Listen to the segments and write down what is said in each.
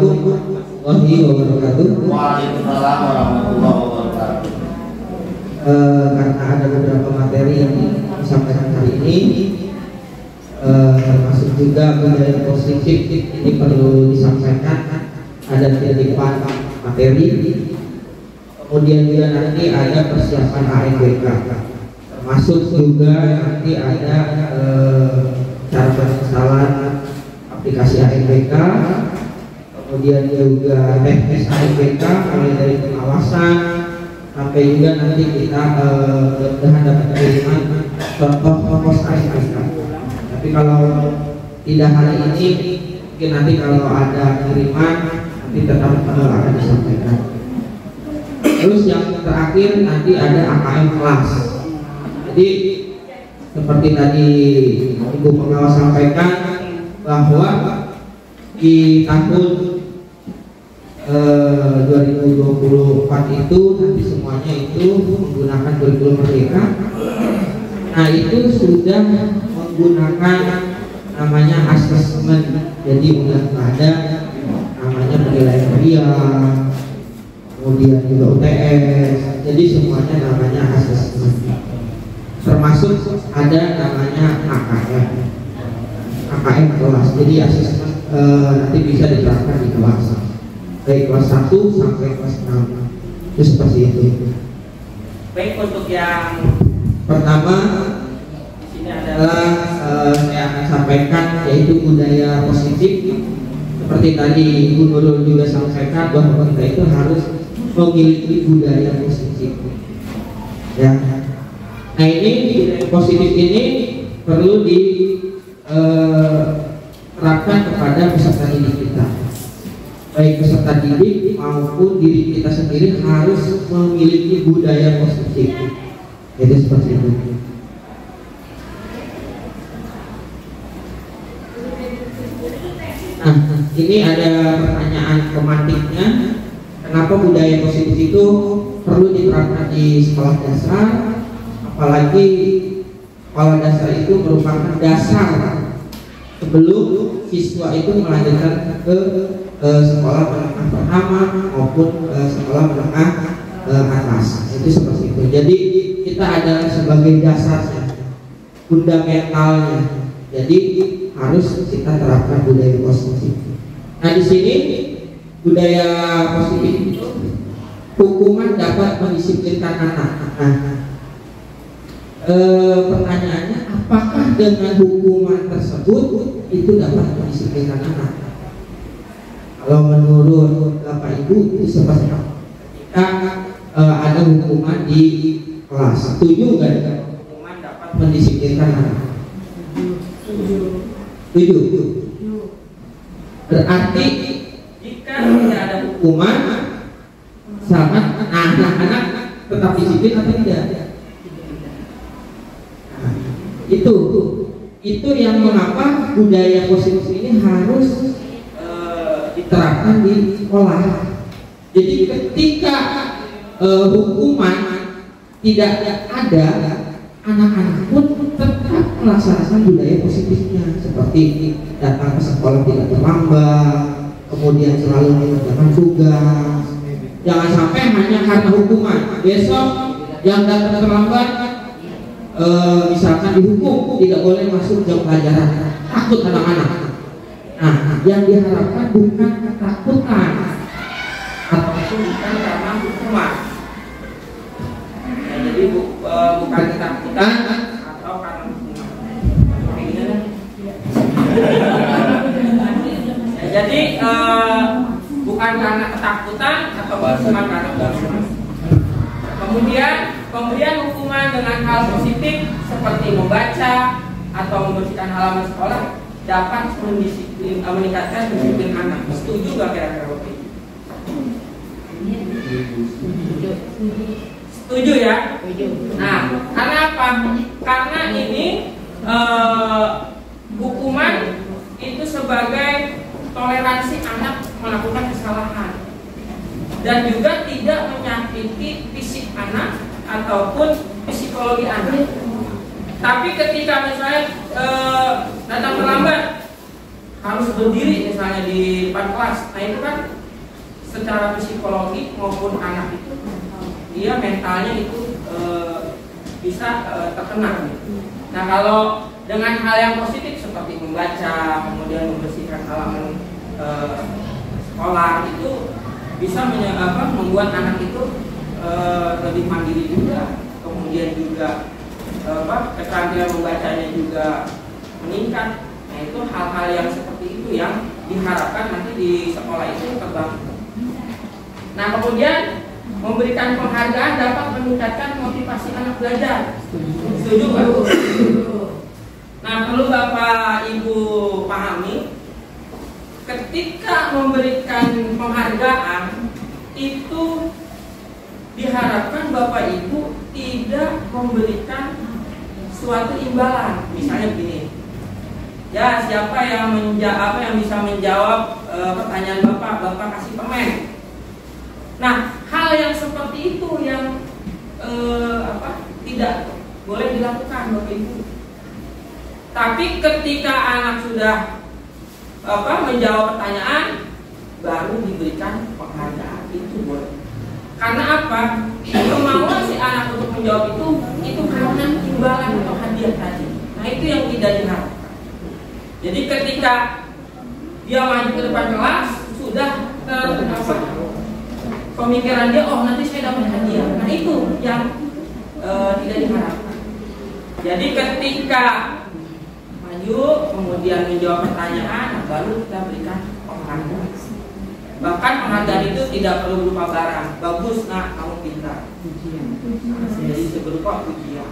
warahmatullahi wabarakatuh. Waalaikumsalam warahmatullahi wabarakatuh. Karena ada beberapa materi yang disampaikan hari ini, termasuk juga budaya positif ini perlu disampaikan. Ada titipan materi, kemudian juga nanti ada persiapan ANBK, termasuk juga nanti ada cara penginstalan aplikasi ANBK, kemudian juga teknis ANBK mulai dari pengawasan sampai juga nanti kita mudah-mudahan dapat kiriman contoh pos ANBK. Tapi kalau tidak hari ini, mungkin nanti kalau ada kiriman nanti tetap akan disampaikan. Terus yang terakhir nanti ada AKM kelas. Jadi seperti tadi Ibu Pengawas sampaikan bahwa di tahun 2024 itu nanti semuanya itu menggunakan kurikulum merdeka. Nah itu sudah menggunakan namanya asesmen. Jadi udah ada namanya penilaian harian, kemudian juga UTS. Jadi semuanya namanya asesmen. Termasuk ada namanya AKM kelas. Jadi asesmen nanti bisa diterapkan di kelas, baik kelas 1 sampai kelas 6. Itu seperti itu. Baik, untuk yang pertama di sini adalah saya akan sampaikan yaitu budaya positif. Seperti tadi Ibu Nurul juga sampaikan bahwa kita itu harus memiliki budaya positif. Ya. Nah ini budaya positif ini perlu diterapkan kepada peserta didik kita. Baik peserta didik maupun diri kita sendiri harus memiliki budaya positif. Jadi seperti itu. Nah, ini ada pertanyaan pemantiknya. Kenapa budaya positif itu perlu diterapkan di sekolah dasar? Apalagi sekolah dasar itu merupakan dasar sebelum siswa itu melanjutkan ke sekolah menengah pertama maupun sekolah menengah atas. Itu seperti itu. Jadi kita ada sebagai dasarnya, fundamentalnya. Jadi harus kita terapkan budaya positif. Nah di sini budaya positif itu hukuman dapat mendisiplinkan anak. Nah, pertanyaannya, apakah dengan hukuman tersebut itu dapat mendisiplinkan anak? Kalau menurut Bapak Ibu itu seperti apa? Ketika ada hukuman di kelas, setuju nggak dengan hukuman dapat mendisiplinkan anak? Setuju. Berarti jika tidak ada hukuman, sangat anak-anak tetap disiplin atau tidak? Nah, itu yang mengapa budaya positif ini harus diterapkan di sekolah. Jadi ketika hukuman tidak ada, anak-anak pun tetap melaksanakan budaya positifnya, seperti datang ke sekolah tidak terlambat, kemudian selalu mengerjakan tugas. Jangan sampai hanya karena hukuman, besok yang datang terlambat misalkan dihukum tidak boleh masuk jam pelajaran, takut anak-anak. Nah, yang diharapkan bukan ketakutan ataupun bukan karena hukuman. Nah, jadi bukan ketakutan atau karena hukuman. Nah, jadi bukan karena ketakutan atau bukan karena hukuman. Kemudian hukuman dengan hal positif seperti membaca atau membersihkan halaman sekolah dapat meningkatkan disiplin anak. Setuju nggak kira-kira Bapak? Setuju ya? Nah, karena apa? Karena ini hukuman itu sebagai toleransi anak melakukan kesalahan dan juga tidak menyakiti fisik anak ataupun psikologi anak. Tapi ketika misalnya datang terlambat, harus berdiri misalnya di depan kelas. Nah itu kan secara psikologi maupun anak itu dia mentalnya itu bisa terkena. Nah kalau dengan hal yang positif seperti membaca, kemudian membersihkan halaman sekolah itu bisa membuat anak itu lebih mandiri juga, kemudian juga keterampilan membacanya juga meningkat. Nah itu hal-hal yang seperti itu yang diharapkan nanti di sekolah itu terbangun. Nah kemudian memberikan penghargaan dapat meningkatkan motivasi anak belajar. Setuju nggak? Nah perlu Bapak Ibu pahami, ketika memberikan penghargaan itu diharapkan Bapak Ibu tidak memberikan suatu imbalan. Misalnya begini, ya siapa yang bisa menjawab pertanyaan Bapak kasih permen. Nah hal yang seperti itu yang tidak boleh dilakukan Bapak Ibu. Tapi ketika anak sudah menjawab pertanyaan, baru diberikan penghargaan, itu boleh. Karena apa? Kemauan si anak untuk menjawab itu karena imbalan atau hadiah tadi. Nah itu yang tidak diharapkan. Jadi ketika dia maju ke depan kelas, sudah pemikiran dia, oh nanti saya dapat hadiah. Nah itu yang tidak diharapkan. Jadi ketika maju kemudian menjawab pertanyaan, baru kita berikan penghargaan. Bahkan penghargaan itu tidak perlu berupa barang. Bagus nak, kamu pintar. Jadi berupa pujian.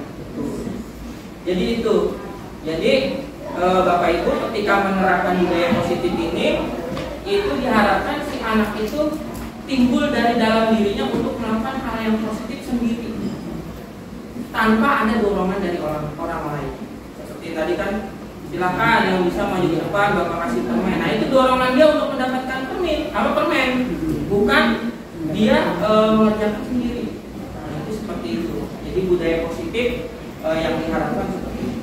Jadi itu. Jadi Bapak Ibu ketika menerapkan budaya positif ini, itu diharapkan si anak itu timbul dari dalam dirinya untuk melakukan hal yang positif sendiri, tanpa ada dorongan dari orang lain. Seperti tadi kan, silakan yang bisa maju ke depan, Bapak kasih permen. Nah itu dorongan dia untuk mendapatkan permen, bukan dia mengerjakan sendiri. Nah itu seperti itu. Jadi budaya positif yang diharapkan seperti itu.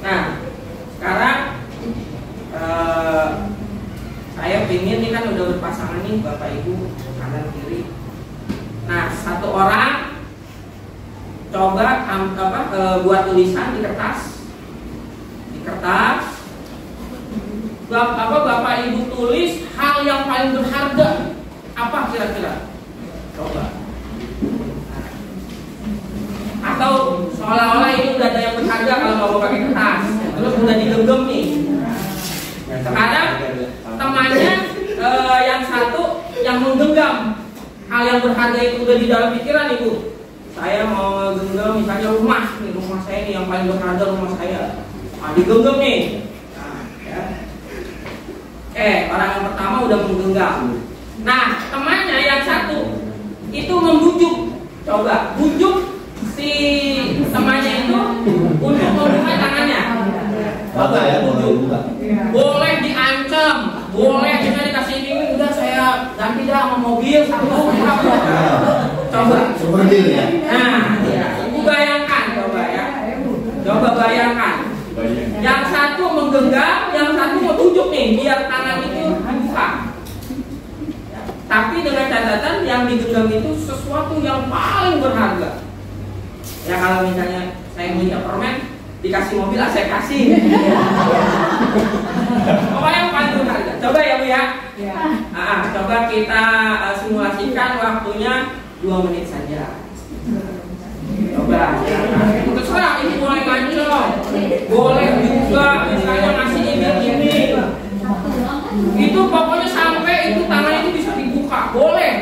Nah sekarang saya ingin, ini kan udah berpasangan nih Bapak Ibu kanan kiri. Nah satu orang coba buat tulisan di kertas. Bapak Ibu tulis hal yang paling berharga. Apa kira-kira? Coba. Atau seolah-olah ini udah ada yang berharga kalau mau pakai kertas, terus udah digenggam nih. Sekarang temannya yang satu yang menggenggam hal yang berharga itu udah di dalam pikiran ibu. Saya mau genggam misalnya rumah saya ini yang paling berharga, rumah saya. Nah, digenggam nih. Nah, ya. Orang yang pertama udah menggenggam. Nah, temannya yang satu itu membujuk. Coba bujuk si temannya itu untuk membuka tangannya. Coba ya, boleh diancam, boleh juga dikasih iming, udah saya ganti dah sama mobil satu. Coba seperti itu ya. Nah, ibu bayangkan, coba ya. Coba bayangkan. Yang satu menggenggam, yang satu mau tunjuk nih biar tangan itu dibuka. Tapi dengan catatan yang digenggam itu sesuatu yang paling berharga. Ya kalau misalnya saya punya permen, dikasih mobil, saya kasih. Pokoknya yang paling berharga. Coba ya Bu ya. Coba kita simulasikan waktunya 2 menit saja. Coba. Terserah ini boleh ngancam, boleh juga misalnya ngasih ini. Itu pokoknya sampai itu tangan itu bisa dibuka, boleh.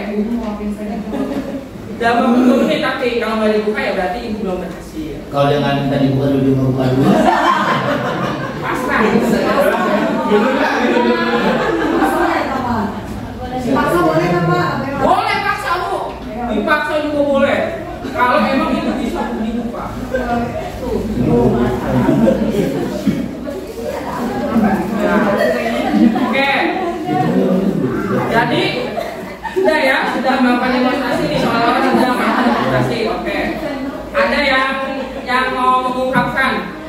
Dalam 2 menit, tapi kalau nggak dibuka ya berarti ibu belum berhasil. Kalau yang nggak minta dibuka dulu ngebuka dulu. Pasrah. Paksa boleh kan Pak? Boleh paksa Bu. Dipaksa juga boleh. Kalau emang itu bisa dibuka. Oke. Jadi sudah ya, sudah melakukan demonstrasi nih, soal sudah melakukan demonstrasi. Oke. Ada yang mau mengungkapkan?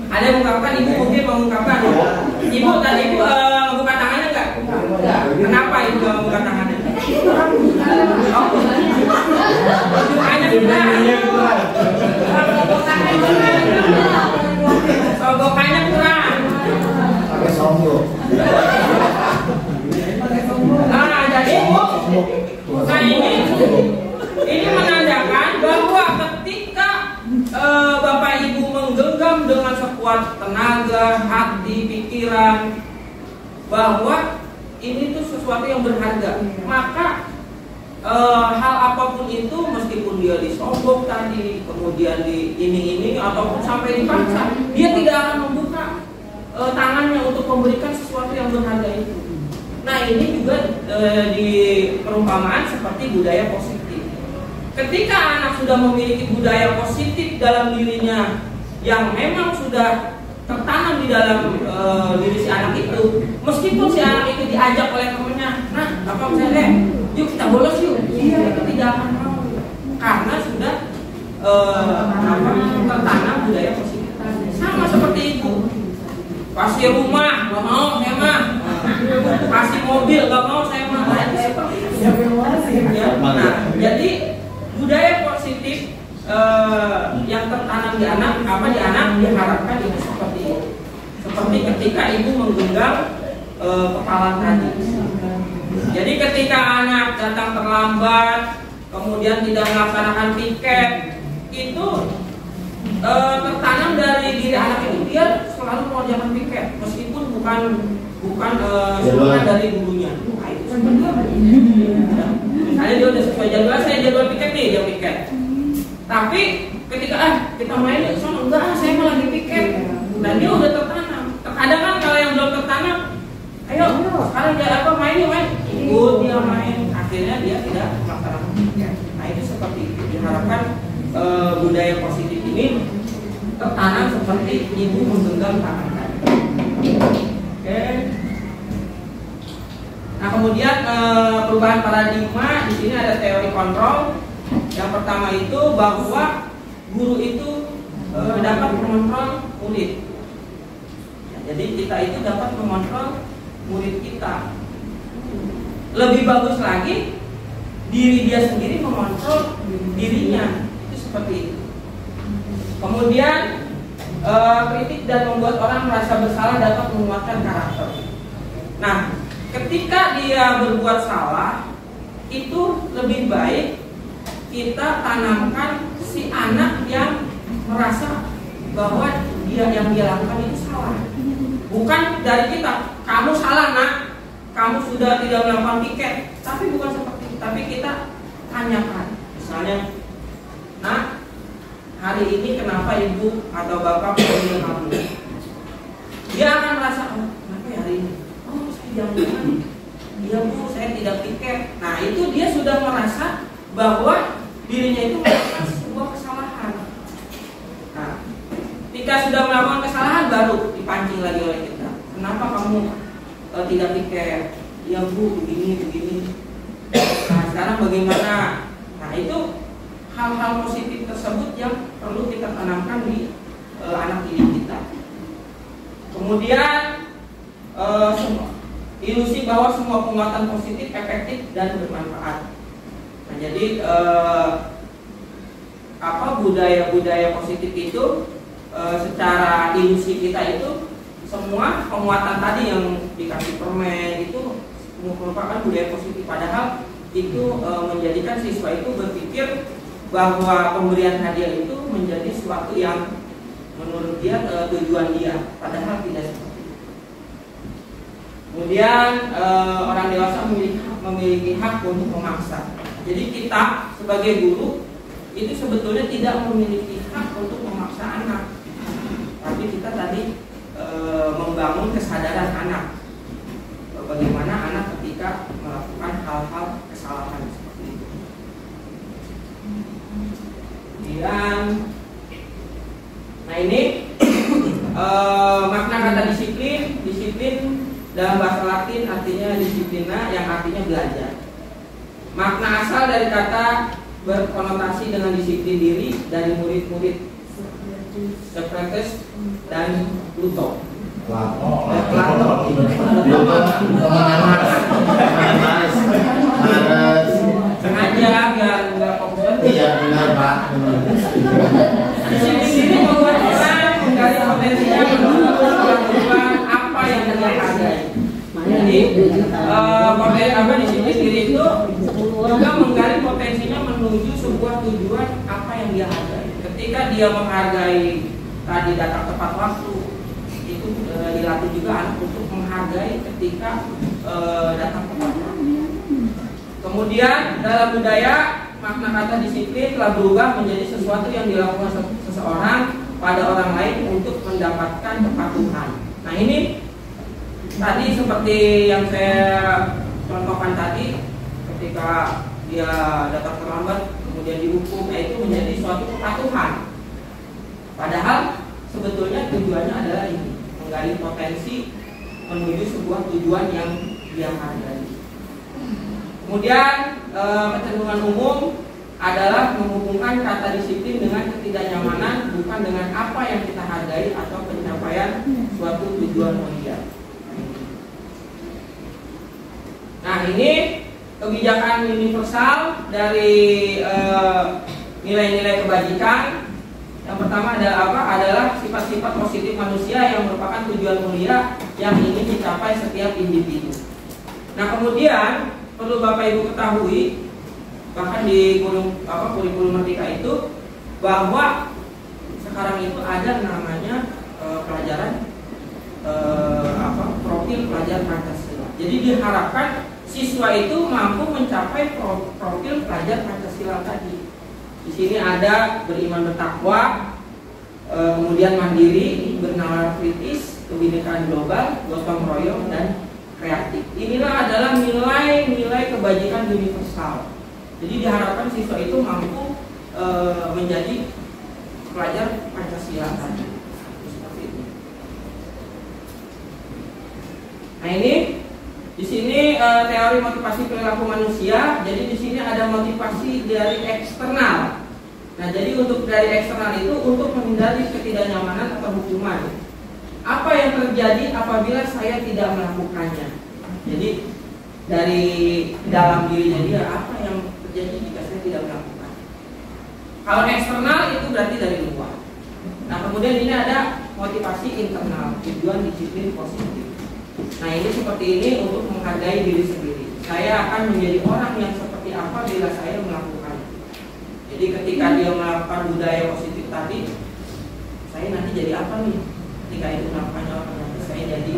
Ada yang mengungkapkan? Ibu mungkin mengungkapkan. Ibu tadi ibu membuka tangannya enggak? Kenapa ibu nggak membuka tangannya? Oh, sogokannya kurang. Pakai sombong. Nah, jadi ibu, nah ini menandakan bahwa ketika Bapak Ibu menggenggam dengan sekuat tenaga, hati, pikiran, bahwa ini tuh sesuatu yang berharga, maka hal apapun itu, meskipun dia disogok tadi, kemudian di ini ataupun sampai dipaksa, dia tidak akan membuka tangannya untuk memberikan sesuatu yang berharga itu. Nah, ini juga di perumpamaan seperti budaya positif. Ketika anak sudah memiliki budaya positif dalam dirinya yang memang sudah tertanam di dalam diri si anak itu, meskipun si anak itu diajak oleh temannya, nah, apa misalnya, yuk kita bolos yuk, dia tidak akan mau, karena sudah tertanam budaya positif. Sama seperti ibu, kasih rumah, gak mau saya mah, kasih mobil, gak mau saya mah, seperti itu. Nah, jadi budaya positif yang tertanam di anak diharapkan itu seperti itu. Seperti ketika ibu menggenggam kepala tadi. Jadi ketika anak datang terlambat, kemudian tidak melaksanakan piket, itu tertanam dari diri anak itu, dia selalu mengerjakan piket meskipun bukan suruhan dari gurunya. Nah, itu seperti apa? Misalnya dia udah sesuai jadwal, saya jadwal piket nih, dia piket. Tapi ketika kita main di sana, enggak, saya mau lagi piket. Dan dia udah tertanam. Terkadang kan kalau yang belum tertanam, ayo sekarang dia main yuk, ikut dia main. Akhirnya dia tidak melaksanakan piket. Nah, itu seperti itu. Diharapkan budaya positif ini tertanam seperti ibu menggenggam tangan tadi. Oke. Nah, kemudian perubahan paradigma di sini ada teori kontrol. Yang pertama itu bahwa guru itu dapat mengontrol murid. Ya, jadi kita itu dapat mengontrol murid kita. Lebih bagus lagi, diri dia sendiri mengontrol dirinya. Itu seperti itu. Kemudian kritik dan membuat orang merasa bersalah dapat menguatkan karakter. Nah, ketika dia berbuat salah, itu lebih baik kita tanamkan si anak yang merasa bahwa yang dia lakukan itu salah. Bukan dari kita, kamu salah nak, kamu sudah tidak melakukan piket. Tapi bukan seperti itu, tapi kita tanyakan. Misalnya, nak, hari ini kenapa ibu atau bapak panggil kamu? Dia akan merasa, kenapa ya hari ini? Oh, saya jangan. Iya bu, saya tidak piket. Nah, itu dia sudah merasa bahwa dirinya itu melakukan sebuah kesalahan. Nah, ketika sudah melakukan kesalahan baru dipancing lagi oleh kita. Kenapa kamu tidak piket? Ya bu, begini. Nah, sekarang bagaimana? Nah, itu hal-hal positif tersebut yang perlu kita tanamkan di anak didik kita. Kemudian ilusi bahwa semua penguatan positif efektif dan bermanfaat. Nah, jadi budaya positif itu secara ilusi kita itu semua penguatan tadi yang dikasih permen itu merupakan budaya positif, padahal itu menjadikan siswa itu berpikir bahwa pemberian hadiah itu menjadi sesuatu yang menurut dia tujuan dia, padahal tidak seperti itu. Kemudian orang dewasa memiliki hak untuk memaksa. Jadi kita sebagai guru itu sebetulnya tidak memiliki hak untuk memaksa anak, tapi kita tadi membangun kesadaran anak bagaimana anak ketika melakukan hal-hal kesalahan seperti itu. Kemudian, nah ini makna kata disiplin dalam bahasa Latin artinya disiplina, yang artinya belajar. Makna asal dari kata berkonotasi dengan disiplin diri dari murid-murid Socrates dan Plato. Sengaja biar nggak fokus. Iya benar Pak. Disiplin diri membuat orang menggali potensinya menemukan apa yang dia hargai. Jadi disiplin diri itu juga menggali potensinya menuju sebuah tujuan apa yang dia hargai. Ketika dia menghargai tadi datang tepat waktu, itu dilatih juga anak untuk menghargai ketika datang tepat waktu. Kemudian dalam budaya makna kata disiplin telah berubah menjadi sesuatu yang dilakukan seseorang pada orang lain untuk mendapatkan kepatuhan. Nah ini tadi seperti yang saya contohkan tadi, ketika dia datang terlambat kemudian dihukum, itu menjadi suatu kepatuhan. Padahal sebetulnya tujuannya adalah ini, menggali potensi menuju sebuah tujuan yang dia hargai. Kemudian kecenderungan umum adalah menghubungkan kata disiplin dengan ketidaknyamanan, bukan dengan apa yang kita hargai atau pencapaian suatu tujuan mulia. Nah ini kebijakan universal dari nilai-nilai kebajikan. Yang pertama adalah apa? Adalah sifat-sifat positif manusia yang merupakan tujuan mulia yang ingin dicapai setiap individu. Nah kemudian perlu Bapak Ibu ketahui, bahkan di kurikulum Merdeka itu, bahwa sekarang itu ada namanya pelajaran profil pelajar Pancasila. Jadi diharapkan siswa itu mampu mencapai profil pelajar Pancasila tadi. Di sini ada beriman bertakwa, kemudian mandiri, bernalar kritis, kebinekaan global, gotong royong, dan kreatif. Inilah adalah nilai-nilai kebajikan universal. Jadi diharapkan siswa itu mampu menjadi pelajar Pancasila tadi. Seperti itu. Nah ini di sini teori motivasi perilaku manusia. Jadi di sini ada motivasi dari eksternal. Nah jadi untuk dari eksternal itu untuk menghindari ketidaknyamanan atau hukuman. Apa yang terjadi apabila saya tidak melakukannya? Jadi dari dalam dirinya dia, apa yang terjadi jika saya tidak melakukan? Kalau eksternal itu berarti dari luar. Nah kemudian ini ada motivasi internal, tujuan disiplin positif. Nah ini seperti ini untuk menghargai diri sendiri. Saya akan menjadi orang yang seperti apa bila saya melakukannya. Jadi ketika dia melakukan budaya positif tadi, saya nanti jadi apa nih? Ketika itu melakukannya apa nanti saya jadi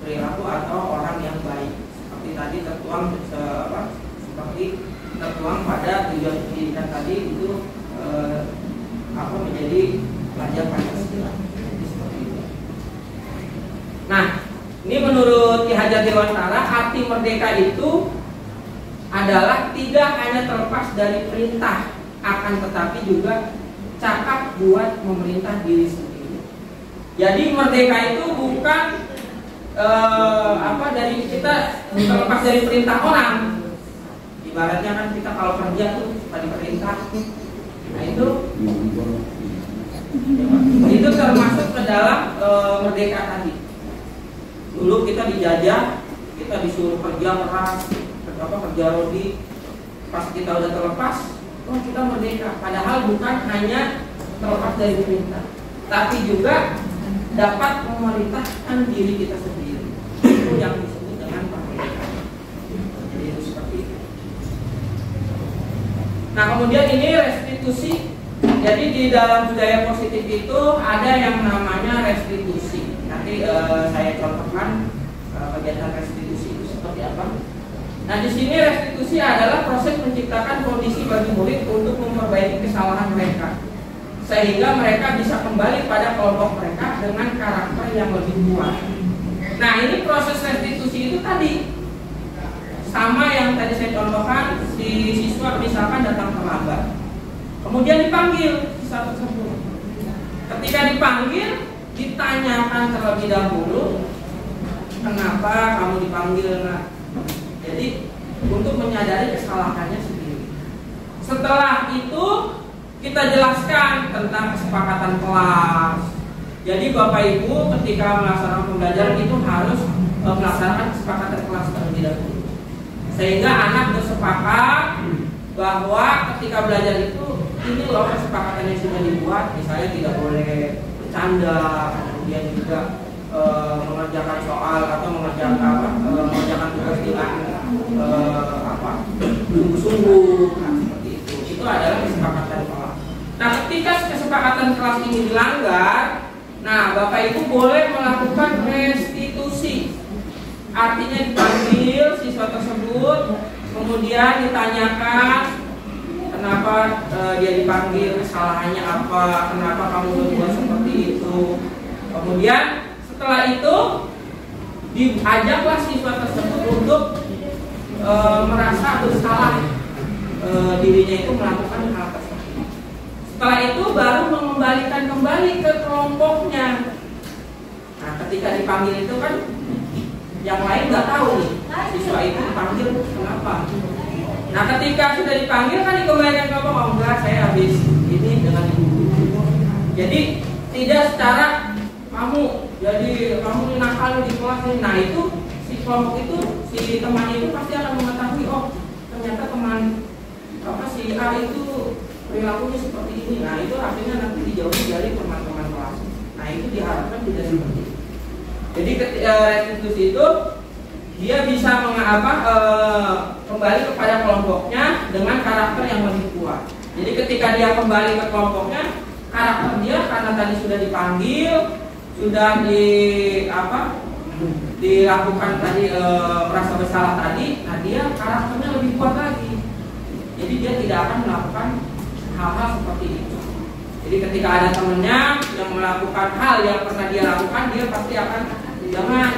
perilaku atau orang yang baik. Seperti tadi tertuang pada tujuan pendidikan tadi itu menjadi pelajar Pancasila. Seperti itu. Nah, ini menurut Ki Hajar Dewantara, arti merdeka itu adalah tidak hanya terlepas dari perintah, akan tetapi juga cakap buat memerintah diri sendiri. Jadi merdeka itu bukan dari kita terlepas dari perintah orang. Ibaratnya kan kita kalau kerja tuh suka diperintah. Nah itu termasuk ke dalam merdeka tadi. Dulu kita dijajah, kita disuruh kerja keras, kerja rodi. Pas kita udah terlepas, kita merdeka. Padahal bukan hanya terlepas dari perintah, tapi juga dapat memerintahkan diri kita sendiri. Itu yang disebut dengan kemerdekaan. Jadi itu seperti itu. Nah kemudian ini restitusi. Jadi di dalam budaya positif itu ada yang namanya restitusi. Nanti saya contohkan kegiatan restitusi itu seperti apa. Nah di sini restitusi adalah proses menciptakan kondisi bagi murid untuk memperbaiki kesalahan mereka, sehingga mereka bisa kembali pada kelompok mereka dengan karakter yang lebih kuat. Nah ini proses restitusi itu tadi sama yang tadi saya contohkan, si siswa misalkan datang terlambat, kemudian dipanggil siswa tersebut. Ketika dipanggil, ditanyakan terlebih dahulu, kenapa kamu dipanggil? Nah, jadi untuk menyadari kesalahannya sendiri. Setelah itu kita jelaskan tentang kesepakatan kelas. Jadi Bapak Ibu ketika melaksanakan pembelajaran itu harus melaksanakan kesepakatan kelas terlebih dahulu, sehingga anak bersepakat bahwa ketika belajar itu ini loh kesepakatan yang sudah dibuat, misalnya tidak boleh bercanda, kemudian juga mengerjakan soal atau mengerjakan tugas dengan sungguh-sungguh, seperti itu. Itu adalah kesepakatan kelas. Nah, ketika kesepakatan kelas ini dilanggar, nah Bapak Ibu boleh melakukan restitusi. Artinya dipanggil siswa tersebut, kemudian ditanyakan kenapa dia dipanggil, kesalahannya apa, kenapa kamu berbuat seperti itu. Kemudian setelah itu diajaklah siswa tersebut untuk merasa bersalah dirinya itu melakukan hal tersebut. Setelah itu baru mengembalikan kembali ke kelompoknya. Nah, ketika dipanggil itu kan yang lain nggak tahu nih siswa itu dipanggil kenapa. Nah, ketika sudah dipanggil kan dikembalikan ke kelompok. Oh enggak, saya habis ini dengan ibu. Jadi tidak secara kamu nakal di kelas ini. Nah, itu si kelompok itu, si teman itu pasti akan mengetahui, oh ternyata teman si A itu perilakunya seperti ini. Nah, itu artinya nanti dijauhi dari teman-teman kelas. Nah, itu diharapkan tidak seperti itu. Jadi restitusi itu dia bisa kembali kepada kelompoknya dengan karakter yang lebih kuat. Jadi ketika dia kembali ke kelompoknya, karakter dia karena tadi sudah dipanggil, sudah dilakukan tadi merasa bersalah tadi, nah dia karakternya lebih kuat lagi. Jadi dia tidak akan melakukan hal-hal seperti itu. Jadi ketika ada temannya yang melakukan hal yang pernah dia lakukan, dia pasti akan jangan,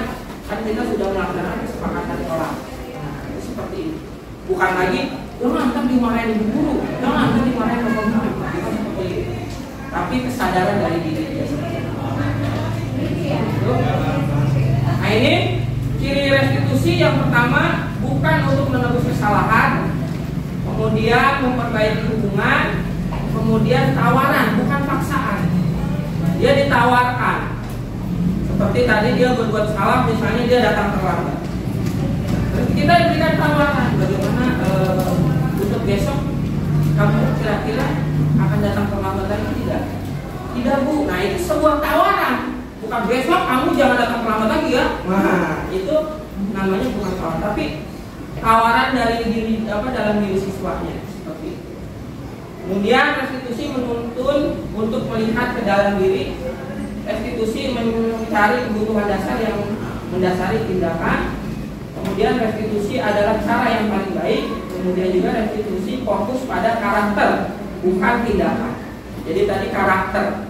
kan kita sudah melaksanakan kesepakatan kelas. Nah, seperti itu. Bukan lagi jangan ntar dimarahin ibu guru, jangan ntar dimarahin bapak guru. Bukan seperti itu. Tapi kesadaran dari diri dia sendiri. Nah, ini ciri restitusi yang pertama, bukan untuk menebus kesalahan, kemudian memperbaiki hubungan, kemudian tawaran, bukan paksaan. Dia ditawarkan. Seperti tadi dia berbuat salah, misalnya dia datang terlambat. Terus kita diberikan tawaran, bagaimana untuk besok kamu kira-kira akan datang terlambat lagi tidak? Tidak Bu. Nah, itu sebuah tawaran. Bukan besok kamu jangan datang terlambat lagi ya. Nah, itu namanya bukan tawaran, tapi tawaran dari diri dalam diri siswanya seperti itu. Kemudian restitusi menuntun untuk melihat ke dalam diri. Restitusi mencari kebutuhan dasar yang mendasari tindakan. Kemudian restitusi adalah cara yang paling baik. Kemudian juga restitusi fokus pada karakter, bukan tindakan. Jadi tadi karakter,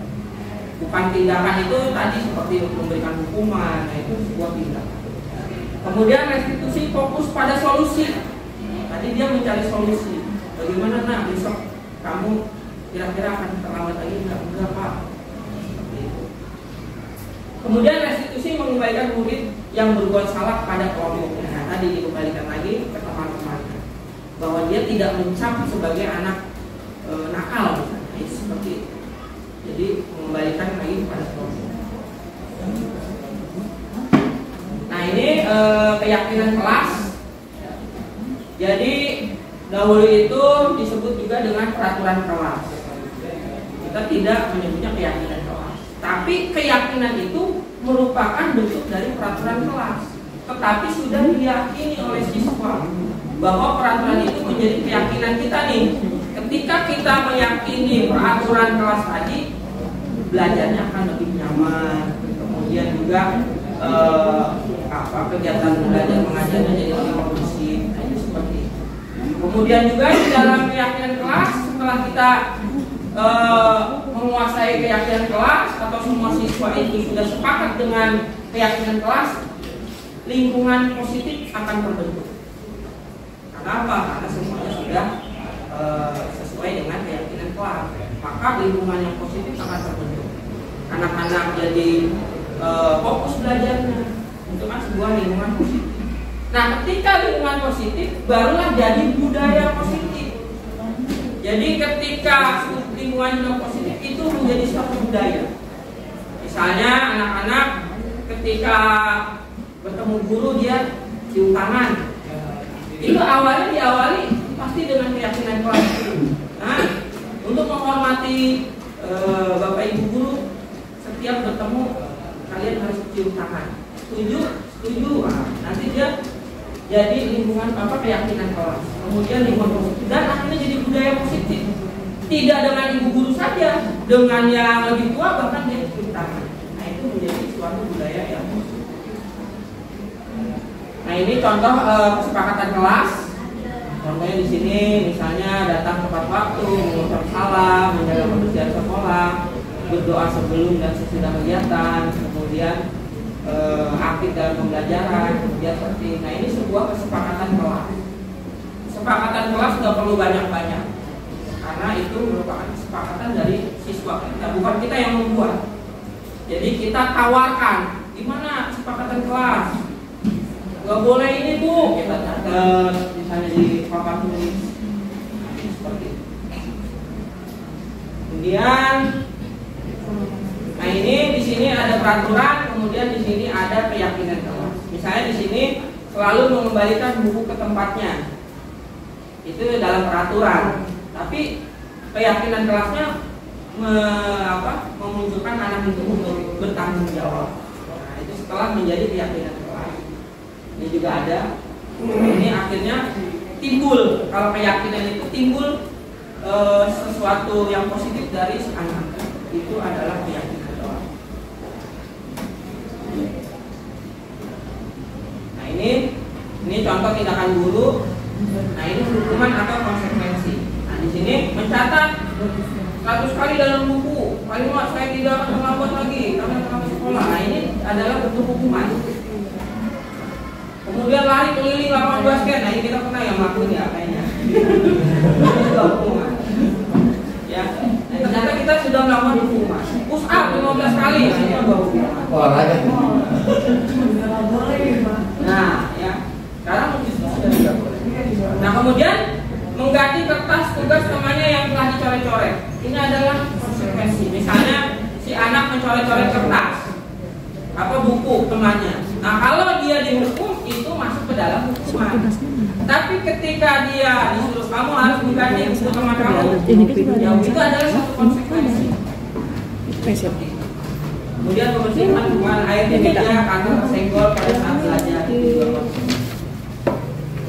bukan tindakan. Itu tadi seperti memberikan hukuman, nah itu sebuah tindakan. Kemudian restitusi fokus pada solusi. Tadi dia mencari solusi. Bagaimana besok kamu kira-kira akan terlambat lagi enggak Pak? Seperti itu. Kemudian restitusi mengembalikan murid yang berbuat salah pada kelompoknya. Nah, tadi dikembalikan lagi ke teman-temannya bahwa dia tidak mencap sebagai anak nakal misalnya. Itu seperti itu. Jadi mengembalikan lagi kepada kelompok. Nah, ini keyakinan kelas. Jadi dahulu itu disebut juga dengan peraturan kelas. Kita tidak menyebutnya keyakinan kelas. Tapi keyakinan itu merupakan bentuk dari peraturan kelas. Tetapi sudah diyakini oleh siswa bahwa peraturan itu menjadi keyakinan kita nih. Ketika kita meyakini peraturan kelas tadi, belajarnya akan lebih nyaman. Kemudian juga kegiatan belajar mengajarnya jadi lebih kondusif. Nah, itu seperti itu. Kemudian juga di dalam keyakinan kelas, setelah kita menguasai keyakinan kelas atau semua siswa itu sudah sepakat dengan keyakinan kelas, lingkungan positif akan terbentuk. Kenapa? Karena semuanya sudah sesuai dengan keyakinan kelas, maka lingkungan yang positif akan terbentuk. Anak-anak jadi fokus belajarnya, itu kan sebuah lingkungan positif. Nah, ketika lingkungan positif, barulah jadi budaya positif. Jadi ketika lingkungan yang positif itu menjadi suatu budaya. Misalnya anak-anak ketika bertemu guru dia cium tangan. Itu awalnya diawali pasti dengan keyakinan kelas. Nah, untuk menghormati Bapak Ibu guru, setiap bertemu kalian harus cium tangan. Setuju? Setuju. Nah, nanti dia jadi lingkungan keyakinan kelas. Kemudian lingkungan positif dan akhirnya jadi budaya positif. Tidak dengan ibu guru saja, dengan yang lebih tua bahkan dia cium tangan. Nah, itu menjadi suatu budaya yang positif. Nah, ini contoh kesepakatan kelas. Contohnya di sini misalnya datang tepat waktu, mengucap salam, menjaga kebersihan sekolah, berdoa sebelum dan sesudah kegiatan, kemudian aktif dalam pembelajaran, kemudian seperti. Nah, ini sebuah kesepakatan kelas. Kesepakatan kelas nggak perlu banyak-banyak, karena itu merupakan kesepakatan dari siswa kita, bukan kita yang membuat. Jadi kita tawarkan, gimana kesepakatan kelas? Gak boleh ini bu, kita catat misalnya di papan tulis seperti itu. Kemudian, nah ini di sini ada peraturan, kemudian di sini ada keyakinan kelas. Misalnya di sini selalu mengembalikan buku ke tempatnya, itu dalam peraturan. Tapi keyakinan kelasnya memunculkan anak itu untuk bertanggung jawab. Nah, itu setelah menjadi keyakinan kelas. Ini juga ada. Ini akhirnya timbul, kalau keyakinan itu timbul sesuatu yang positif dari si anak. Itu adalah keyakinan doa. Nah, ini contoh tindakan guru. Nah, ini hukuman atau konsekuensi. Nah, di sini mencatat 100 kali dalam buku. Paling nggak saya tidak akan terlambat lagi karena terlambat sekolah. Nah, ini adalah bentuk hukuman. Kemudian lari keliling lapangan basket. Nah, ini kita pernah yang melakukan ya kayaknya. Ini juga hukuman. Ya, ternyata kita sudah melakukan hukuman. Push up 15 kali. Nah, ini juga hukuman. Olahraga. Nah, ya. Sekarang sudah tidak boleh. Nah, kemudian mengganti kertas tugas temannya yang telah dicoret-coret. Ini adalah konsekuensi. Misalnya si anak mencoret-coret kertas buku temannya. Nah, kalau dia dihukum itu masuk ke dalam hukuman. Tapi ketika dia disuruh kamu harus mengganti buku teman kamu, itu adalah satu konsekuensi. Kemudian kebersihan lingkungan air di meja karena tersenggol pada saat belajar.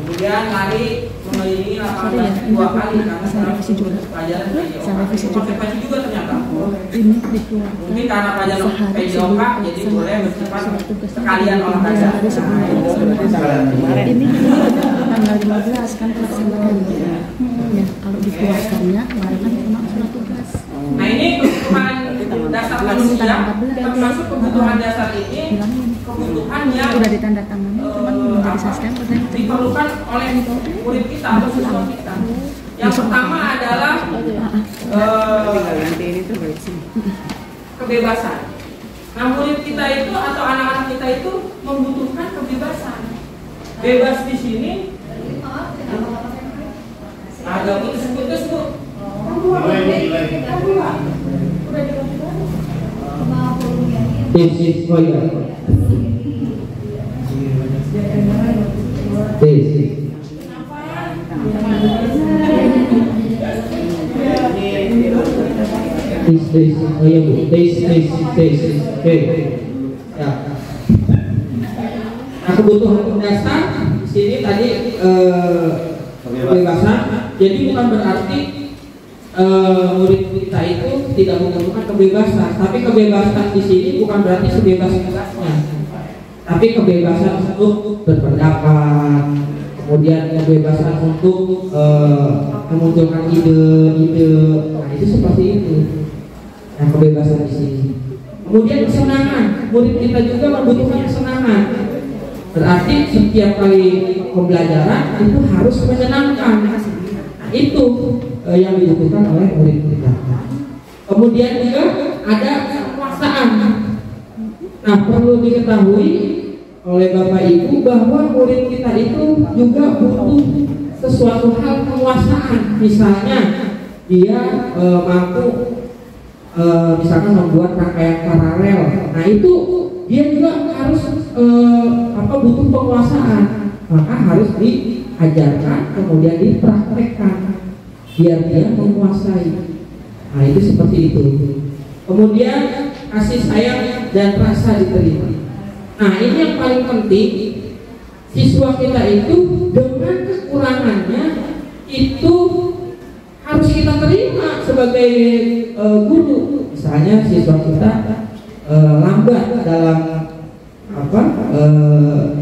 Kemudian lari mengelilingi lapangan basket 2 kali karena pelajaran PJOK. Konsekuensi juga ternyata. Mungkin karena pelajaran PJOK jadi boleh bersifat sekalian olahraga. Ini tanggal 15 kan pelaksanaan. Ya, kalau dikeluarkannya kemarin kan cuma surat tugas. Nah, ini kebutuhan dasar manusia, termasuk kebutuhan dasar ini kebutuhan yang sudah ditandatangani teman menjadi sistem diperlukan oleh murid kita atau siswa kita. Yang pertama adalah kebebasan. Nah, murid kita itu atau anak-anak kita itu membutuhkan kebebasan. Bebas di sini agak putus-putus bu. This oh ya. This oh ya bu. This. Oke. Ya. Nah, kebutuhan dasar di sini tadi kebebasan. Jadi bukan berarti murid kita itu tidak membutuhkan kebebasan, tapi kebebasan di sini bukan berarti sebebas-bebasnya, tapi kebebasan untuk berpendapat, kemudian kebebasan untuk memunculkan ide-ide. Nah, itu seperti itu. Nah, kebebasan di sini. Kemudian kesenangan, murid kita juga membutuhkan kesenangan. Berarti setiap kali pembelajaran itu harus menyenangkan. Nah, itu yang dibutuhkan oleh murid kita. Kemudian juga ada kekuasaan. Nah, perlu diketahui oleh Bapak Ibu bahwa murid kita itu juga butuh sesuatu hal kekuasaan. Misalnya dia mampu misalkan membuat rangkaian paralel. Nah itu dia juga harus butuh penguasaan, maka harus diajarkan kemudian dipraktekkan biar dia menguasai. Nah itu seperti itu. Kemudian kasih sayang dan rasa diterima. Nah ini yang paling penting, siswa kita itu dengan kekurangannya itu harus kita terima sebagai guru. Misalnya siswa kita lambat dalam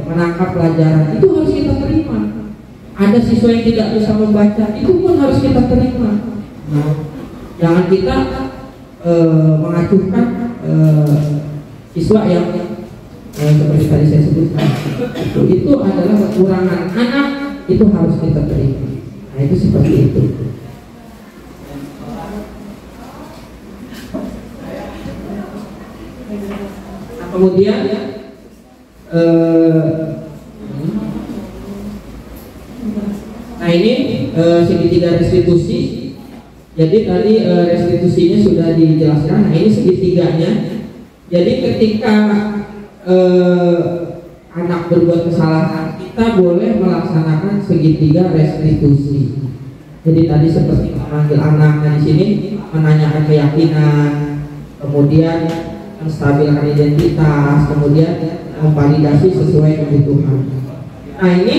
menangkap pelajaran, itu harus kita terima. Ada siswa yang tidak bisa membaca, itu pun harus kita terima. Nah, jangan kita mengacuhkan siswa yang seperti tadi saya sebutkan. Itu adalah kekurangan anak, itu harus kita terima. Nah itu seperti itu. Nah, kemudian nah ini segitiga restitusi. Jadi tadi restitusinya sudah dijelaskan. Nah ini segitiganya. Jadi ketika anak berbuat kesalahan, kita boleh melaksanakan segitiga restitusi. Jadi tadi seperti memanggil anak, nah di sini menanyakan keyakinan, kemudian menstabilkan identitas, kemudian memvalidasi sesuai kebutuhan. Nah ini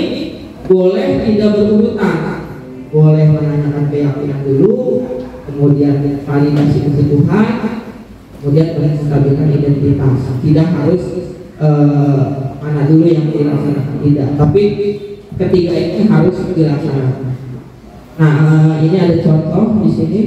boleh tidak berurutan, boleh menanyakan keyakinan dulu, kemudian validasi kebutuhan, kemudian menstabilkan identitas. Tidak harus mana dulu yang dilaksanakan, tidak, tapi ketiga ini harus dilaksanakan. Nah ini ada contoh di sini.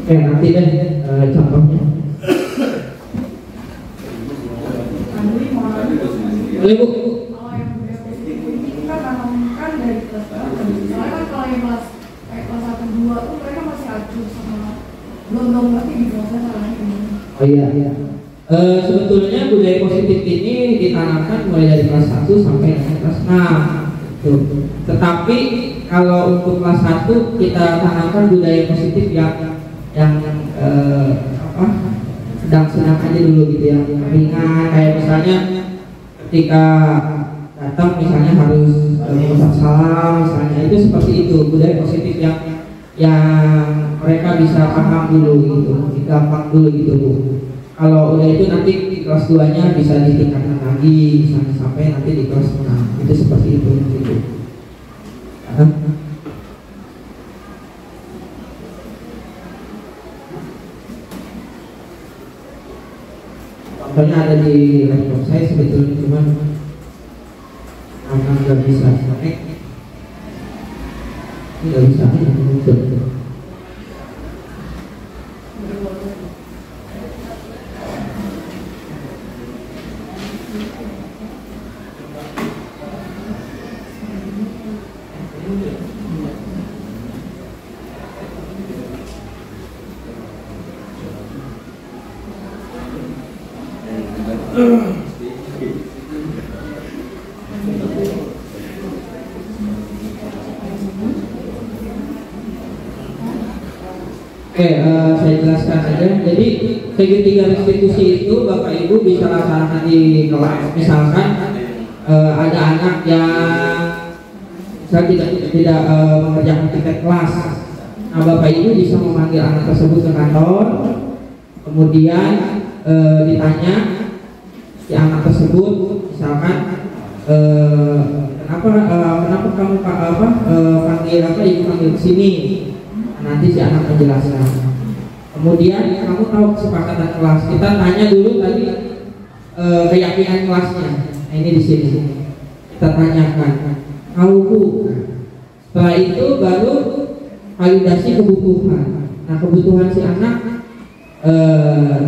Nanti deh contohnya. Boleh Bu? Kalau yang kita tanamkan dari kelas 1, soalnya kan kalau yang kelas 1, 2 tuh mereka masih acuh sama belum ngerti di proses caranya gimana. Oh iya. Sebetulnya budaya positif ini ditanamkan mulai dari kelas 1 sampai dengan kelas 6. Tetapi kalau untuk kelas 1 kita tanamkan budaya positif yang sedang-sedang aja dulu gitu ya, ringan, kayak misalnya ketika datang misalnya harus mengucap salam misalnya, itu seperti itu budaya positif yang mereka bisa paham dulu gitu, gampang dulu gitu Bu. Kalau udah itu nanti di kelas 2-nya bisa ditingkatkan lagi misalnya sampai nanti di kelas 6, itu seperti itu gitu. Contohnya ada di laptop saya sebetulnya, cuman nggak bisa connect, nggak bisa muncul. Oke, saya jelaskan saja. Jadi segitiga restitusi itu Bapak Ibu bisa laksanakan di kelas. Misalkan ada anak yang tidak mengerjakan tiket kelas. Nah, Bapak Ibu bisa memanggil anak tersebut ke kantor, kemudian ditanya si anak tersebut, misalkan kenapa kamu panggil ibu panggil ke sini? Nanti si anak menjelaskan. Kemudian kamu tahu kesepakatan kelas. Kita tanya dulu tadi keyakinan kelasnya. Nah, ini di sini kita tanyakan. Tahu Bu. Setelah itu baru validasi kebutuhan. Nah, kebutuhan si anak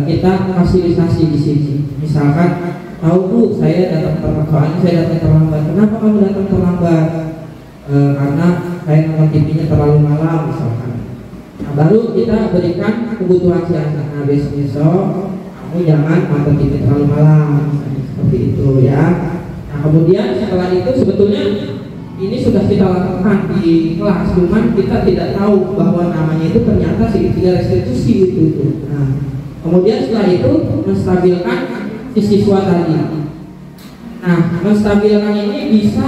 kita fasilitasi di sini. Misalkan, tahu Bu, saya datang terlambat. Kenapa kamu datang terlambat? Karena saya nonton TV-nya terlalu malam, misalkan. Nah, baru kita berikan kebutuhan si anak. Nah, besok kamu jangan nonton TV terlalu malam, seperti itu ya. Nah, kemudian setelah itu sebetulnya ini sudah kita lakukan di kelas, cuman kita tidak tahu bahwa namanya itu ternyata segitiga restitusi itu. Nah, kemudian setelah itu menstabilkan si siswa tadi. Nah, menstabilkan ini bisa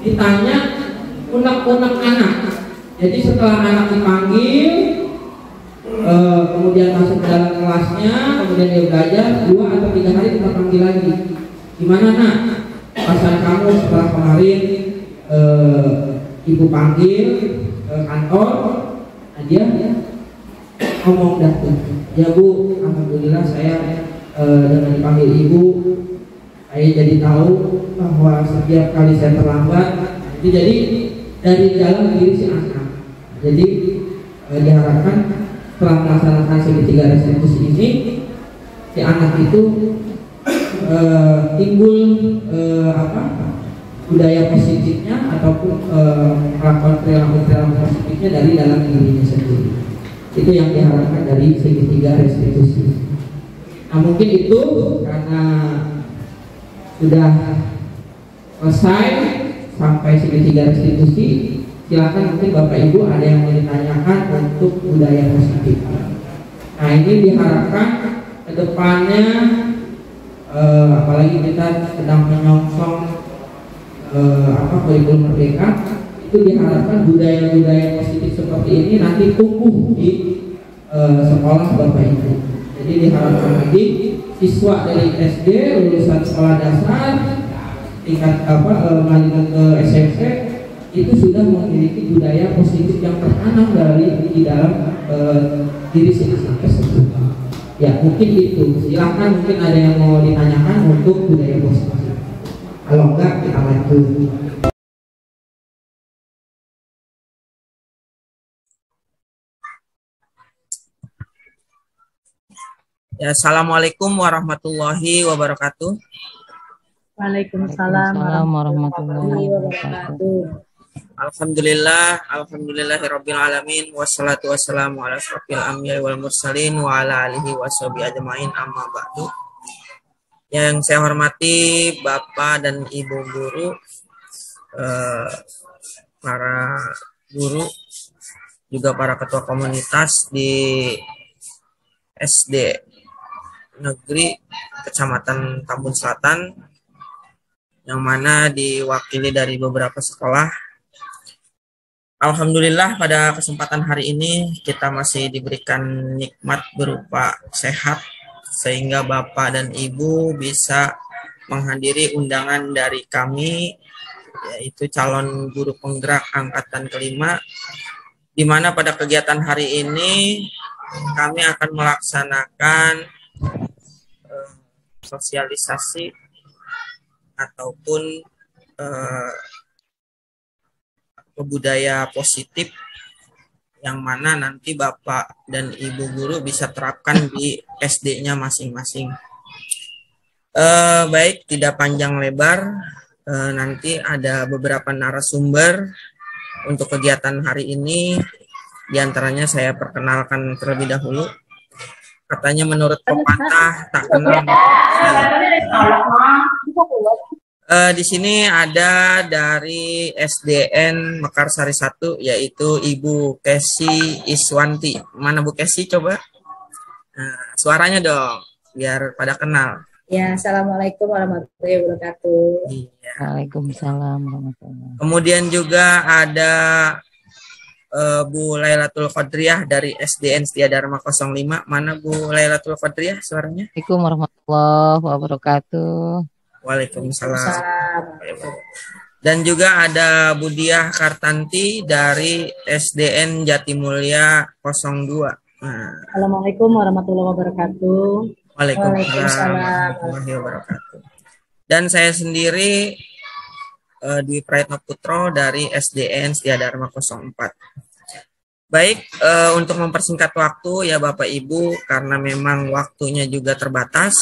ditanya unek-unek anak. Jadi setelah anak dipanggil, kemudian masuk ke dalam kelasnya, kemudian dia belajar 2 atau 3 hari kita panggil lagi. Gimana nak? Perasaan kamu setelah kemarin ibu panggil ke kantor, nah dia ngomong dah tuh, ya Bu, alhamdulillah saya dengan dipanggil ibu, saya jadi tahu bahwa setiap kali saya terlambat, jadi dari dalam diri si anak. Jadi diharapkan setelah melaksanakan segitiga restitusi ini, si anak itu timbul budaya positifnya ataupun melakukan perilaku positifnya dari dalam dirinya sendiri. Itu yang diharapkan dari segitiga restitusi. Nah, mungkin itu karena sudah selesai sampai segitiga restitusi, silakan mungkin Bapak Ibu ada yang mau ditanyakan untuk budaya positif. Nah, ini diharapkan kedepannya apalagi kita sedang menyongsong kurikulum merdeka, itu diharapkan budaya-budaya positif seperti ini nanti tumbuh di sekolah Bapak Ibu. Jadi diharapkan nanti siswa dari SD lulusan sekolah dasar tingkat lanjut ke SMP itu sudah memiliki budaya positif yang tertanam di dalam diri si anak tersebut. Ya, mungkin itu. Silahkan mungkin ada yang mau ditanyakan untuk budaya positif. Kalau enggak, kita lanjut. Ya, assalamualaikum warahmatullahi wabarakatuh. Waalaikumsalam warahmatullahi wabarakatuh. Alhamdulillahirabbil alamin, wassalatu wassalamu ala asyrofil anbiya'i wal mursalin wa ala alihi washabihi ajmain, amma ba'du. Yang saya hormati Bapak dan Ibu guru, para guru, juga para ketua komunitas di SD Negeri Kecamatan Tambun Selatan, yang mana diwakili dari beberapa sekolah. Alhamdulillah pada kesempatan hari ini kita masih diberikan nikmat berupa sehat, sehingga Bapak dan Ibu bisa menghadiri undangan dari kami, yaitu calon guru penggerak angkatan kelima, di mana pada kegiatan hari ini kami akan melaksanakan sosialisasi ataupun budaya positif yang mana nanti Bapak dan Ibu guru bisa terapkan di SD-nya masing-masing. Baik, tidak panjang lebar, nanti ada beberapa narasumber untuk kegiatan hari ini. Di antaranya saya perkenalkan terlebih dahulu. Katanya menurut pepatah tak kenal. Di sini ada dari SDN Mekarsari 1, yaitu Ibu Kesi Iswanti. Mana Bu Kesi, coba? Nah, suaranya dong, biar pada kenal. Ya, assalamualaikum warahmatullahi wabarakatuh. Iya. Waalaikumsalam warahmatullahi wabarakatuh. Kemudian juga ada Bu Lailatul Qadriyah dari SDN Setia Dharma 05. Mana Bu Lailatul Qadriyah suaranya? Assalamualaikum warahmatullahi wabarakatuh. Waalaikumsalam. Dan juga ada Bu Diah Kartanti dari SDN Jatimulya 02. Nah. Assalamualaikum warahmatullahi wabarakatuh. Waalaikumsalam warahmatullahi wabarakatuh. Dan saya sendiri Dwi Praetno Putro dari SDN Setia Dharma 04. Baik, untuk mempersingkat waktu ya Bapak Ibu, karena memang waktunya juga terbatas.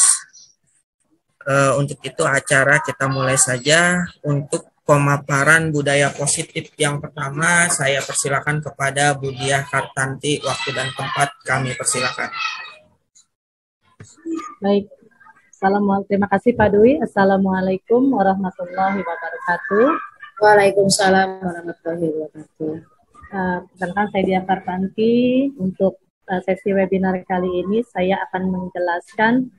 Untuk itu acara kita mulai saja. Untuk pemaparan budaya positif yang pertama, saya persilakan kepada Bu Diah Kartanti. Waktu dan tempat kami persilakan. Baik. Terima kasih Pak Dwi. Assalamualaikum warahmatullahi wabarakatuh. Waalaikumsalam warahmatullahi wabarakatuh. Perkenalkan saya Diah Kartanti. Untuk sesi webinar kali ini saya akan menjelaskan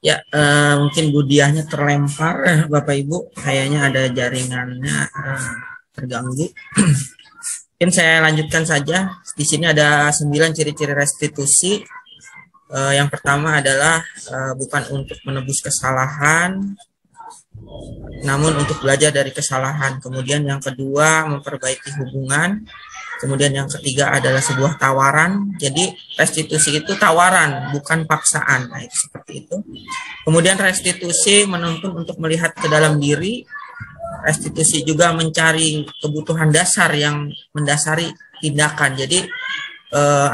Ya, mungkin Bu Diahnya terlempar, Bapak Ibu. Kayaknya ada jaringannya terganggu. Mungkin saya lanjutkan saja. Di sini ada 9 ciri-ciri restitusi. Yang pertama adalah bukan untuk menebus kesalahan, namun untuk belajar dari kesalahan. Kemudian yang kedua, memperbaiki hubungan. Kemudian yang ketiga adalah sebuah tawaran. Jadi restitusi itu tawaran, bukan paksaan. Nah, itu seperti itu. Kemudian restitusi menuntun untuk melihat ke dalam diri. Restitusi juga mencari kebutuhan dasar yang mendasari tindakan. Jadi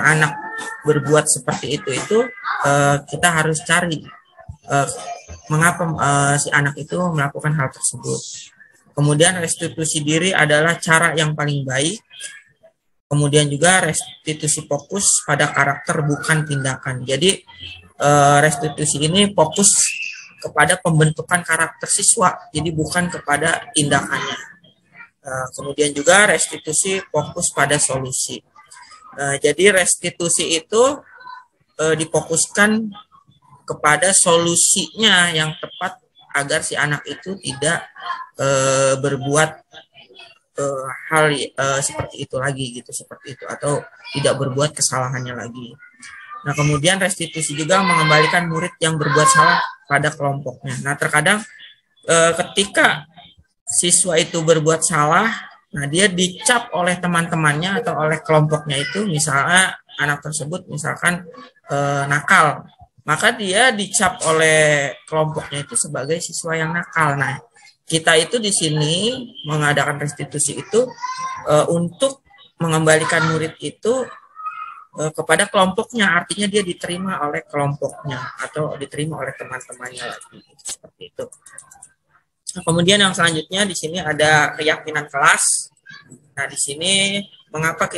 anak berbuat seperti itu kita harus cari mengapa si anak itu melakukan hal tersebut. Kemudian restitusi diri adalah cara yang paling baik. Kemudian juga restitusi fokus pada karakter bukan tindakan. Jadi restitusi ini fokus kepada pembentukan karakter siswa, jadi bukan kepada tindakannya. Kemudian juga restitusi fokus pada solusi. Jadi restitusi itu difokuskan kepada solusinya yang tepat agar si anak itu tidak berbuat hal seperti itu lagi gitu, seperti itu, atau tidak berbuat kesalahannya lagi. Nah, kemudian restitusi juga mengembalikan murid yang berbuat salah pada kelompoknya. Nah, terkadang ketika siswa itu berbuat salah, nah dia dicap oleh teman-temannya atau oleh kelompoknya itu, misalnya anak tersebut misalkan nakal, maka dia dicap oleh kelompoknya itu sebagai siswa yang nakal. Nah, kita itu di sini mengadakan restitusi itu untuk mengembalikan murid itu kepada kelompoknya, artinya dia diterima oleh kelompoknya atau diterima oleh teman-temannya lagi, seperti itu. Nah, kemudian yang selanjutnya di sini ada keyakinan kelas. Nah, di sini mengapa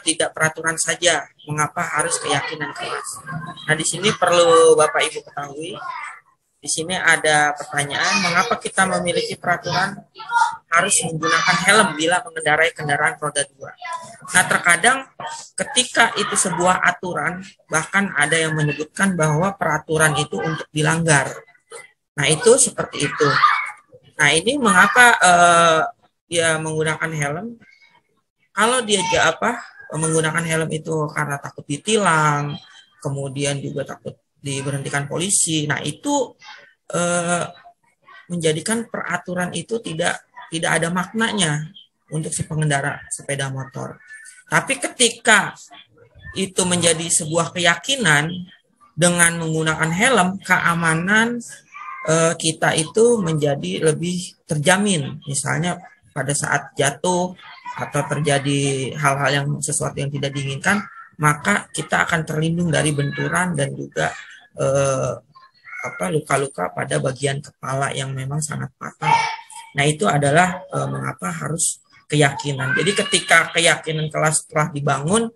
tidak peraturan saja, mengapa harus keyakinan kelas. Nah, di sini perlu Bapak Ibu ketahui. Di sini ada pertanyaan, mengapa kita memiliki peraturan harus menggunakan helm bila mengendarai kendaraan roda 2. Nah, terkadang ketika itu sebuah aturan, bahkan ada yang menyebutkan bahwa peraturan itu untuk dilanggar. Nah, itu seperti itu. Nah, ini mengapa dia menggunakan helm? Kalau dia menggunakan helm itu karena takut ditilang, kemudian juga takut diberhentikan polisi. Nah, itu menjadikan peraturan itu tidak ada maknanya untuk si pengendara sepeda motor. Tapi ketika itu menjadi sebuah keyakinan, dengan menggunakan helm, keamanan kita itu menjadi lebih terjamin. Misalnya pada saat jatuh atau terjadi hal-hal yang sesuatu yang tidak diinginkan, maka kita akan terlindung dari benturan dan juga luka-luka pada bagian kepala yang memang sangat fatal. Nah, itu adalah mengapa harus keyakinan. Jadi ketika keyakinan kelas telah dibangun,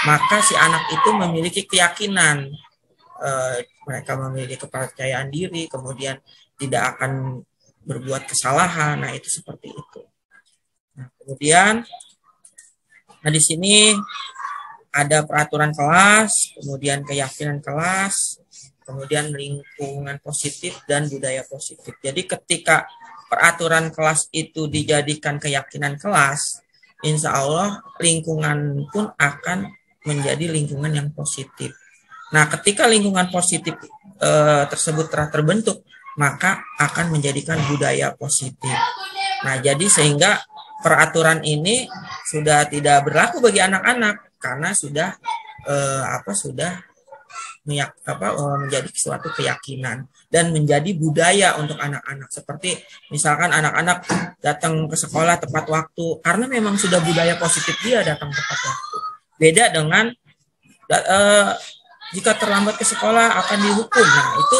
maka si anak itu memiliki keyakinan. Mereka memiliki kepercayaan diri, kemudian tidak akan berbuat kesalahan. Nah, itu seperti itu. Nah, kemudian di sini ada peraturan kelas, kemudian keyakinan kelas, kemudian lingkungan positif dan budaya positif. Jadi ketika peraturan kelas itu dijadikan keyakinan kelas, insya Allah lingkungan pun akan menjadi lingkungan yang positif. Nah, ketika lingkungan positif tersebut telah terbentuk, maka akan menjadikan budaya positif. Nah, jadi sehingga peraturan ini sudah tidak berlaku bagi anak-anak karena sudah menjadi suatu keyakinan dan menjadi budaya untuk anak-anak. Seperti misalkan anak-anak datang ke sekolah tepat waktu karena memang sudah budaya positif dia datang tepat waktu. Beda dengan jika terlambat ke sekolah akan dihukum. Nah, itu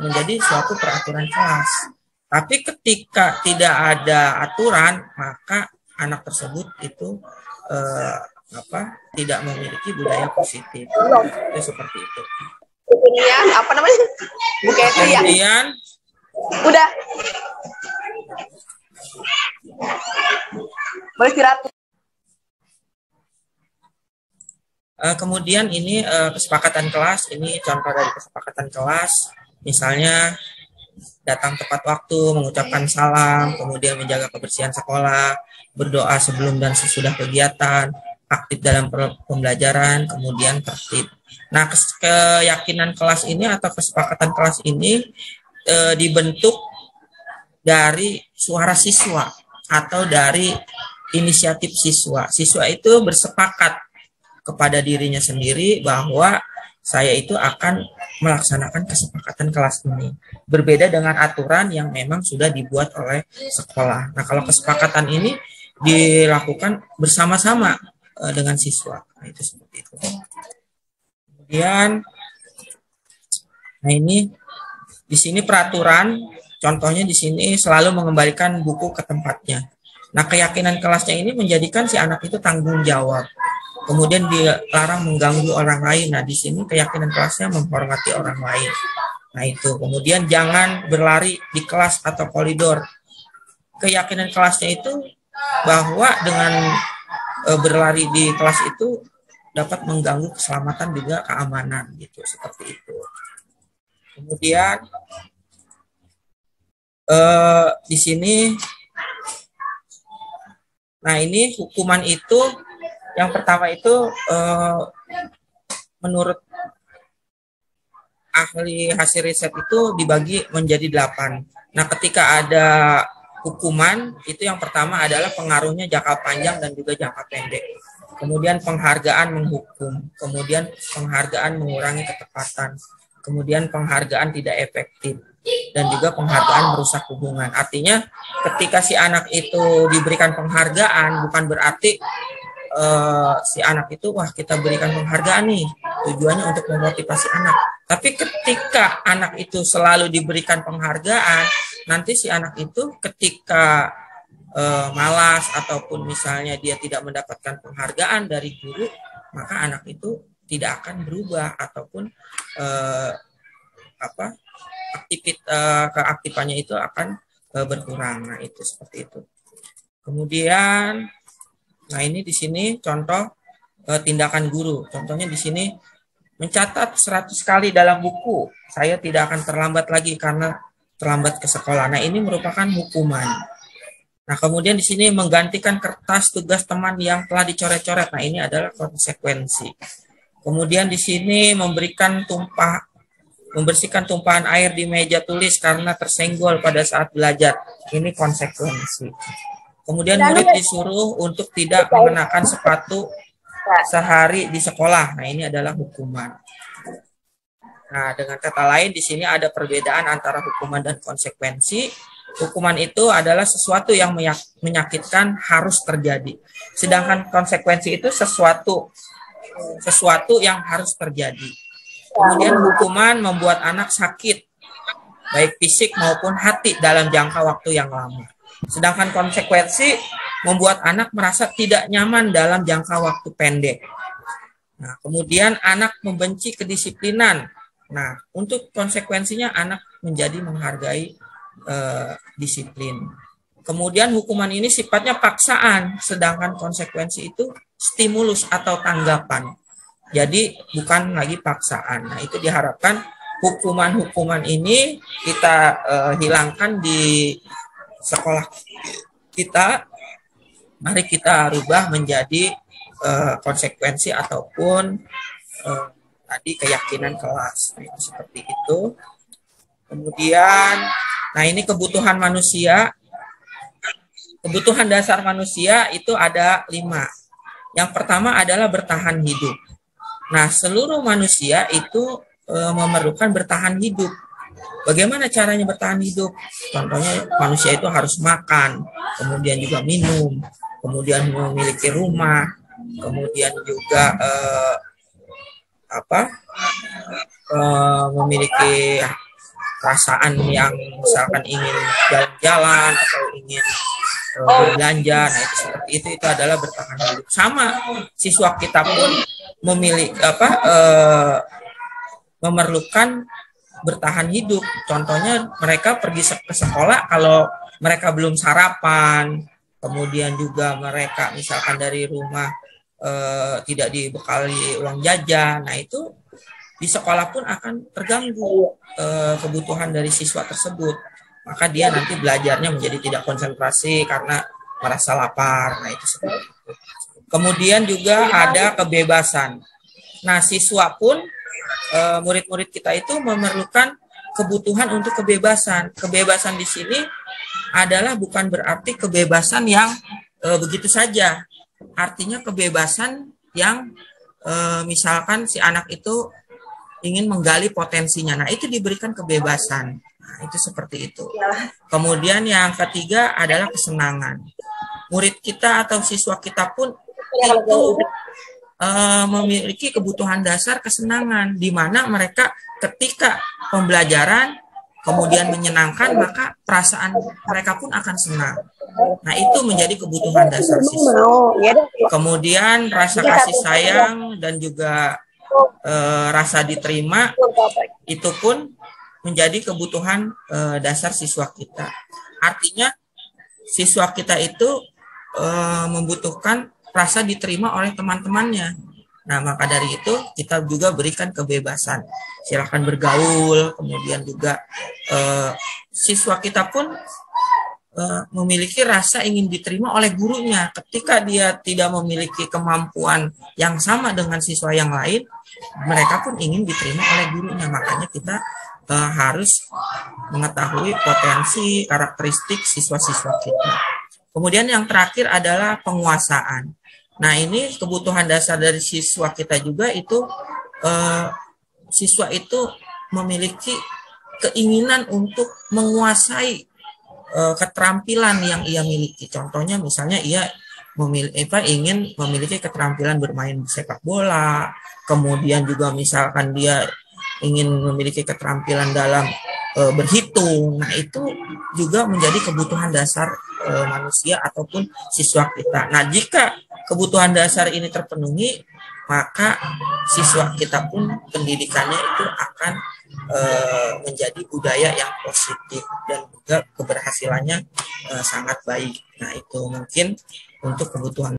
menjadi suatu peraturan kelas. Tapi ketika tidak ada aturan, maka anak tersebut itu tidak memiliki budaya positif. Itu seperti itu. Kemudian apa namanya? Kemudian udah beristirahat. Kemudian ini kesepakatan kelas. Ini contoh dari kesepakatan kelas. Misalnya datang tepat waktu, mengucapkan salam, kemudian menjaga kebersihan sekolah, berdoa sebelum dan sesudah kegiatan, aktif dalam pembelajaran, kemudian tertib. Nah, keyakinan kelas ini atau kesepakatan kelas ini dibentuk dari suara siswa atau dari inisiatif siswa. Siswa itu bersepakat kepada dirinya sendiri bahwa saya itu akan melaksanakan kesepakatan kelas ini. Berbeda dengan aturan yang memang sudah dibuat oleh sekolah. Nah, kalau kesepakatan ini dilakukan bersama-sama dengan siswa. Nah, itu seperti itu. Kemudian, nah ini di sini peraturan, contohnya di sini selalu mengembalikan buku ke tempatnya. Nah, keyakinan kelasnya ini menjadikan si anak itu tanggung jawab. Kemudian dilarang mengganggu orang lain. Nah, di sini keyakinan kelasnya menghormati orang lain. Nah, itu. Kemudian jangan berlari di kelas atau koridor. Keyakinan kelasnya itu bahwa dengan berlari di kelas itu dapat mengganggu keselamatan juga keamanan gitu, seperti itu. Kemudian di sini, nah ini hukuman itu yang pertama itu menurut ahli hasil riset itu dibagi menjadi 8. Nah, ketika ada hukuman itu yang pertama adalah pengaruhnya jangka panjang dan juga jangka pendek. Kemudian penghargaan menghukum, kemudian penghargaan mengurangi ketepatan, kemudian penghargaan tidak efektif, dan juga penghargaan merusak hubungan. Artinya ketika si anak itu diberikan penghargaan bukan berarti si anak itu wah kita berikan penghargaan nih, tujuannya untuk memotivasi anak. Tapi ketika anak itu selalu diberikan penghargaan, nanti si anak itu ketika malas ataupun misalnya dia tidak mendapatkan penghargaan dari guru, maka anak itu tidak akan berubah ataupun keaktifannya itu akan berkurang. Nah, itu seperti itu. Kemudian, nah ini di sini contoh tindakan guru. Contohnya di sini mencatat 100 kali dalam buku, saya tidak akan terlambat lagi karena terlambat ke sekolah. Nah, ini merupakan hukuman. Nah, kemudian di sini menggantikan kertas tugas teman yang telah dicoret-coret. Nah, ini adalah konsekuensi. Kemudian di sini membersihkan tumpahan air di meja tulis karena tersenggol pada saat belajar. Ini konsekuensi. Kemudian murid disuruh untuk tidak mengenakan sepatu sehari di sekolah. Nah, ini adalah hukuman. Nah, dengan kata lain di sini ada perbedaan antara hukuman dan konsekuensi. Hukuman itu adalah sesuatu yang menyakitkan harus terjadi. Sedangkan konsekuensi itu sesuatu yang harus terjadi. Kemudian hukuman membuat anak sakit, baik fisik maupun hati dalam jangka waktu yang lama. Sedangkan konsekuensi membuat anak merasa tidak nyaman dalam jangka waktu pendek. Nah, kemudian anak membenci kedisiplinan. Nah, untuk konsekuensinya anak menjadi menghargai disiplin. Kemudian hukuman ini sifatnya paksaan, sedangkan konsekuensi itu stimulus atau tanggapan. Jadi bukan lagi paksaan. Nah, itu diharapkan hukuman-hukuman ini kita hilangkan di sekolah kita. Mari kita rubah menjadi konsekuensi ataupun tadi keyakinan kelas. Nah, seperti itu. Kemudian, nah ini kebutuhan manusia. Kebutuhan dasar manusia itu ada 5. Yang pertama adalah bertahan hidup. Nah, seluruh manusia itu memerlukan bertahan hidup. Bagaimana caranya bertahan hidup? Contohnya manusia itu harus makan, kemudian juga minum, kemudian memiliki rumah, kemudian juga memiliki perasaan yang misalkan ingin jalan-jalan atau ingin berbelanja. Nah, itu seperti itu adalah bertahan hidup. Sama siswa kita pun memiliki memerlukan bertahan hidup. Contohnya mereka pergi ke sekolah kalau mereka belum sarapan, kemudian juga mereka misalkan dari rumah tidak dibekali uang jajan. Nah, itu di sekolah pun akan terganggu kebutuhan dari siswa tersebut. Maka dia nanti belajarnya menjadi tidak konsentrasi karena merasa lapar. Nah, itu seperti itu. Kemudian juga ada kebebasan. Nah, siswa pun murid-murid kita itu memerlukan kebutuhan untuk kebebasan. Kebebasan di sini adalah bukan berarti kebebasan yang begitu saja. Artinya kebebasan yang misalkan si anak itu ingin menggali potensinya. Nah, itu diberikan kebebasan. Nah, itu seperti itu. Kemudian yang ketiga adalah kesenangan. Murid kita atau siswa kita pun itu memiliki kebutuhan dasar kesenangan, di mana mereka ketika pembelajaran kemudian menyenangkan, maka perasaan mereka pun akan senang. Nah, itu menjadi kebutuhan dasar siswa. Kemudian rasa kasih sayang dan juga rasa diterima itu pun menjadi kebutuhan dasar siswa kita. Artinya siswa kita itu membutuhkan rasa diterima oleh teman-temannya. Nah, maka dari itu kita juga berikan kebebasan. Silakan bergaul, kemudian juga siswa kita pun memiliki rasa ingin diterima oleh gurunya. Ketika dia tidak memiliki kemampuan yang sama dengan siswa yang lain, mereka pun ingin diterima oleh gurunya. Makanya kita harus mengetahui potensi, karakteristik siswa-siswa kita. Kemudian yang terakhir adalah penguasaan. Nah, ini kebutuhan dasar dari siswa kita juga itu, siswa itu memiliki keinginan untuk menguasai keterampilan yang ia miliki. Contohnya misalnya ia ingin memiliki keterampilan bermain sepak bola, kemudian juga misalkan dia ingin memiliki keterampilan dalam berhitung. Nah, itu juga menjadi kebutuhan dasar manusia ataupun siswa kita. Nah, jika kebutuhan dasar ini terpenuhi, maka siswa kita pun pendidikannya itu akan menjadi budaya yang positif dan juga keberhasilannya sangat baik. Nah, itu mungkin untuk kebutuhan